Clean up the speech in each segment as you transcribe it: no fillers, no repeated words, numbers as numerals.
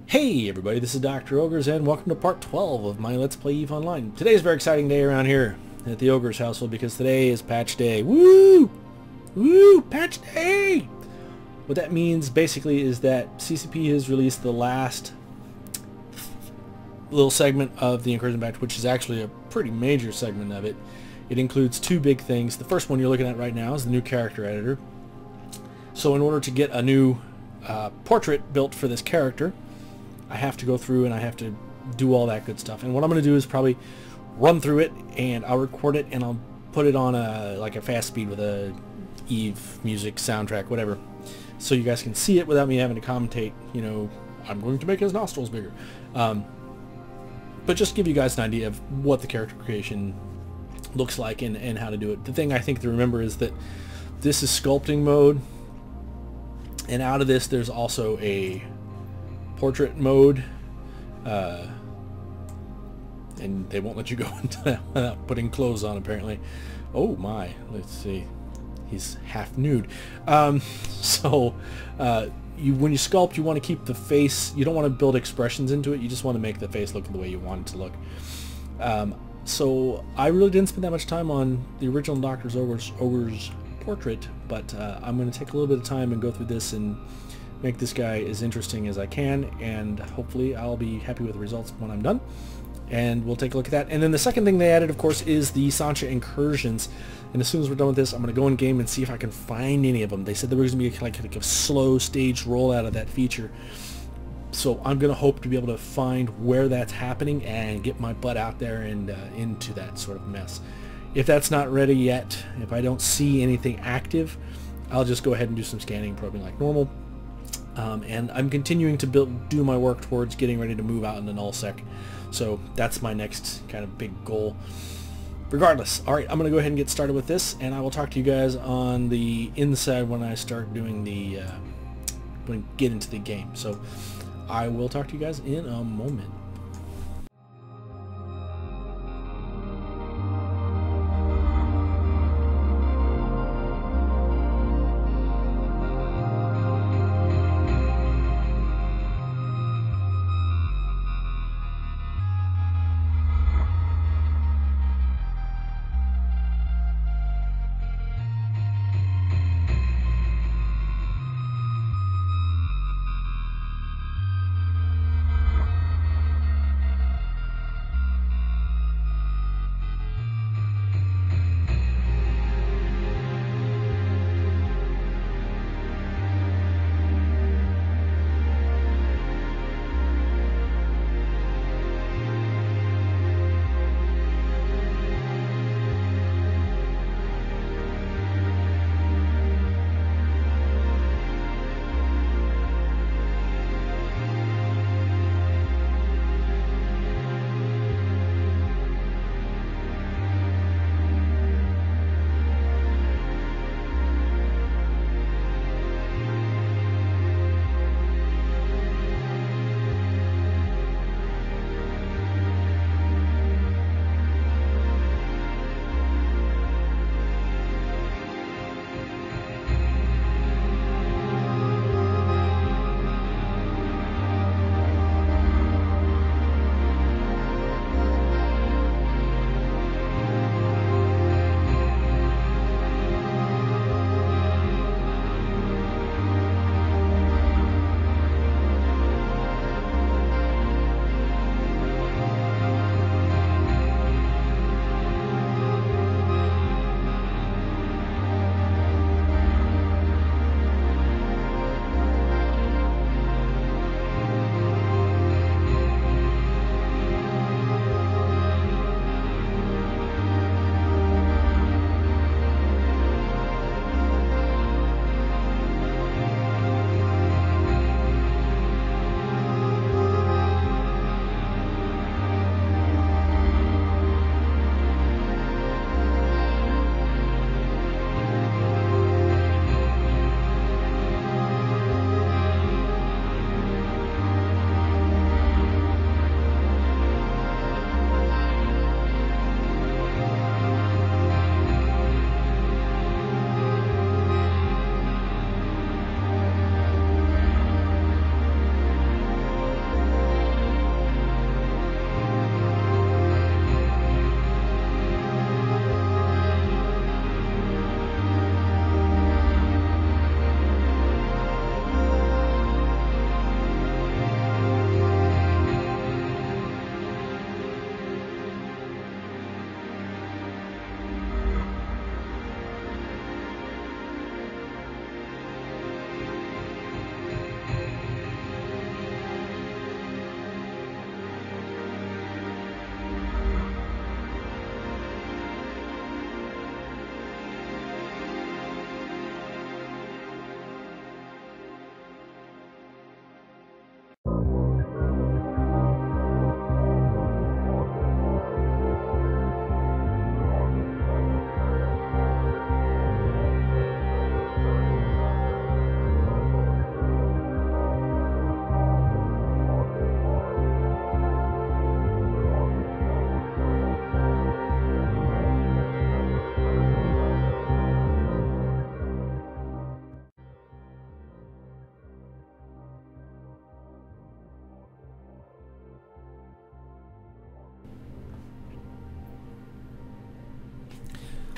Hey everybody, this is Dr. Ogres and welcome to part 12 of my Let's Play EVE Online. Today is a very exciting day around here at the Ogres household because today is patch day. Woo! Woo! Patch day! What that means basically is that CCP has released the last little segment of the incursion patch, which is actually a pretty major segment of it. It includes two big things. The first one you're looking at right now is the new character editor. So in order to get a new portrait built for this character, I have to go through and I have to do all that good stuff. And what I'm going to do is probably run through it and I'll record it and I'll put it on a fast speed with a EVE music soundtrack, whatever, so you guys can see it without me having to commentate, you know, I'm going to make his nostrils bigger. But just give you guys an idea of what the character creation looks like and how to do it. The thing I think to remember is that this is sculpting mode, and out of this there's also a portrait mode, and they won't let you go into that without putting clothes on apparently. Oh my, let's see, he's half nude. When you sculpt, you want to keep the face, you don't want to build expressions into it, you just want to make the face look the way you want it to look. So I really didn't spend that much time on the original Dr. Ogres portrait, but I'm going to take a little bit of time and go through this and make this guy as interesting as I can, and hopefully I'll be happy with the results when I'm done. And we'll take a look at that. And then the second thing they added, of course, is the Sancha incursions. And as soon as we're done with this, I'm going to go in game and see if I can find any of them. They said there was going to be like a slow stage rollout of that feature. So I'm going to hope to be able to find where that's happening and get my butt out there and into that sort of mess. If that's not ready yet, if I don't see anything active, I'll just go ahead and do some scanning and probing like normal. And I'm continuing to do my work towards getting ready to move out into nullsec. So that's my next kind of big goal. Regardless, alright, I'm going to go ahead and get started with this, and I will talk to you guys on the inside when I start doing the, when I get into the game. So I will talk to you guys in a moment.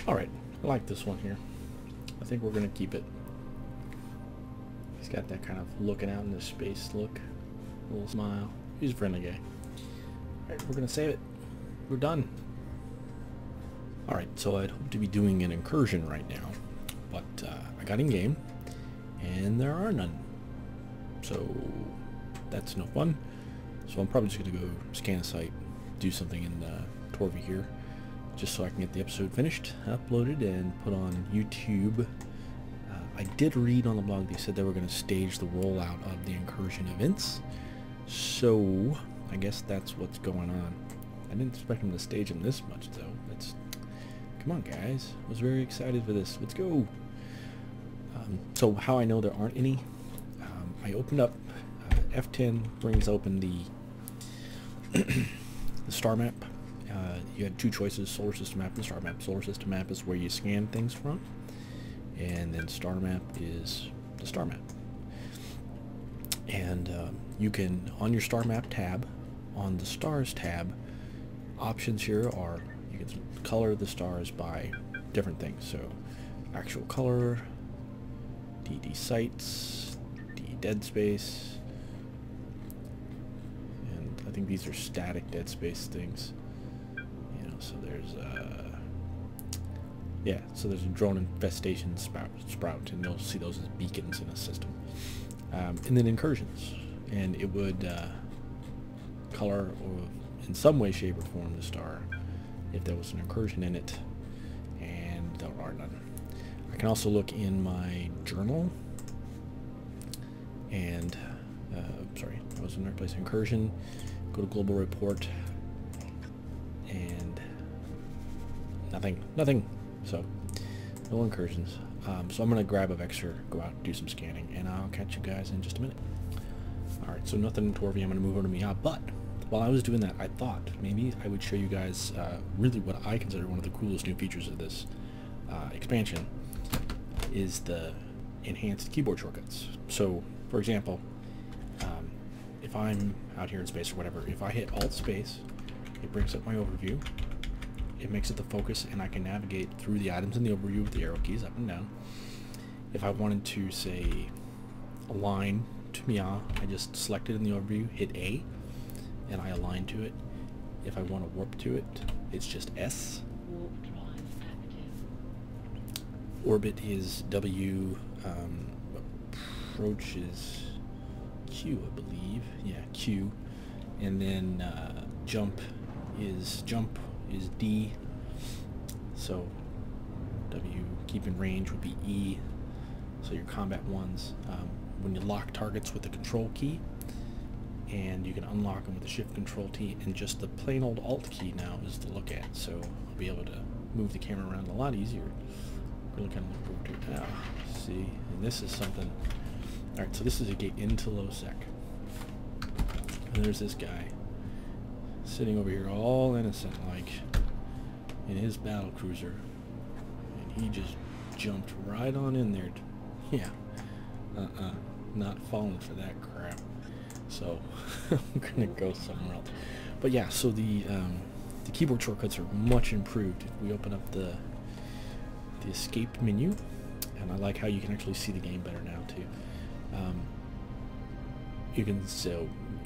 Alright, I like this one here. I think we're going to keep it. He's got that kind of looking out into space look. A little smile. He's a friendly guy. Alright, we're going to save it. We're done. Alright, so I'd hope to be doing an incursion right now, but I got in game, and there are none. So that's no fun. So I'm probably just going to go scan a site, do something in Torvi here, just so I can get the episode finished, uploaded, and put on YouTube. I did read on the blog they said they were going to stage the rollout of the incursion events, so I guess that's what's going on. I didn't expect them to stage them this much, though. Come on, guys. I was very excited for this. Let's go. So how I know there aren't any, I opened up F10 brings open the the star map. You had two choices: solar system map and star map. Solar system map is where you scan things from, and then star map is the star map. And you can, on your star map tab, on the stars tab, options here are you can color the stars by different things. So actual color, DD sites, D dead space, and I think these are static dead space things. You know, so there's yeah, so there's a drone infestation sprout, and you'll see those as beacons in a system. And then incursions, and it would color or in some way, shape, or form the star if there was an incursion in it, and there are none. I can also look in my journal, and sorry, I was in the right place. Incursion, go to global report, and nothing. So no incursions. So I'm gonna grab a vector, go out, do some scanning, and I'll catch you guys in just a minute. All right, so nothing in Torvi. I'm gonna move over to Mia, but while I was doing that, I thought maybe I would show you guys really what I consider one of the coolest new features of this expansion is the enhanced keyboard shortcuts. So, for example, if I'm out here in space or whatever, if I hit Alt Space, it brings up my overview. It makes it the focus, and I can navigate through the items in the overview with the arrow keys up and down. If I wanted to, say, align to Mia, I just select it in the overview, hit A, and I align to it. If I want to warp to it, it's just S. Orbit is W. Approach is Q, I believe. Yeah, Q. And then jump is D. So W, keep in range, would be E. So your combat ones. When you lock targets with the control key, and you can unlock them with the shift control key, and just the plain old alt key now is to look at, so I'll be able to move the camera around a lot easier. Really kind of look forward to it now. See, and this is something. Alright, so this is a gate into lowsec, and there's this guy sitting over here all innocent like in his battle cruiser, and he just jumped right on in there. Yeah, not falling for that crap. So I'm gonna go somewhere else. But yeah, so the keyboard shortcuts are much improved. If we open up the escape menu, and I like how you can actually see the game better now too. You can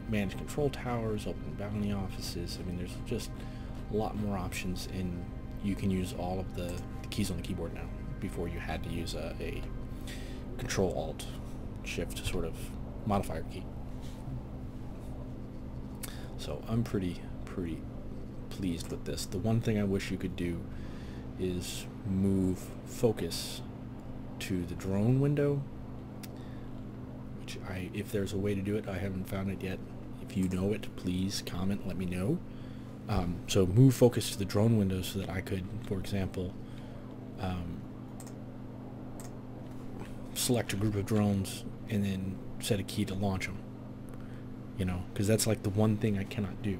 manage control towers, open bounty offices. I mean, there's just a lot more options, and you can use all of the keys on the keyboard now. Before you had to use a Control Alt Shift sort of modifier key. So I'm pretty pleased with this. The one thing I wish you could do is move focus to the drone window, which if there's a way to do it, I haven't found it yet. If you know it, please comment, let me know. So move focus to the drone window so that I could, for example, select a group of drones and then set a key to launch them. You know, because that's like the one thing I cannot do.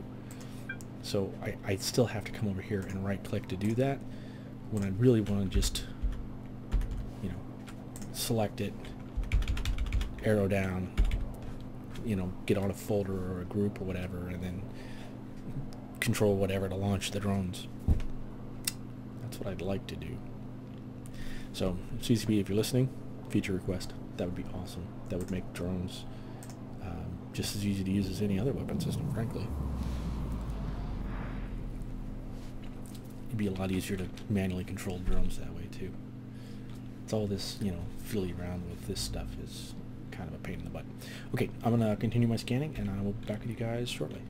So I still have to come over here and right click to do that, when I really want to just, you know, select it, arrow down, you know, get on a folder or a group or whatever, and then control whatever to launch the drones. That's what I'd like to do. So CCP, if you're listening, feature request. That would be awesome. That would make drones just as easy to use as any other weapon system, frankly. It'd be a lot easier to manually control drones that way too. It's all this, you know, fiddly around with this stuff is kind of a pain in the butt. Okay, I'm gonna continue my scanning and I will be back with you guys shortly.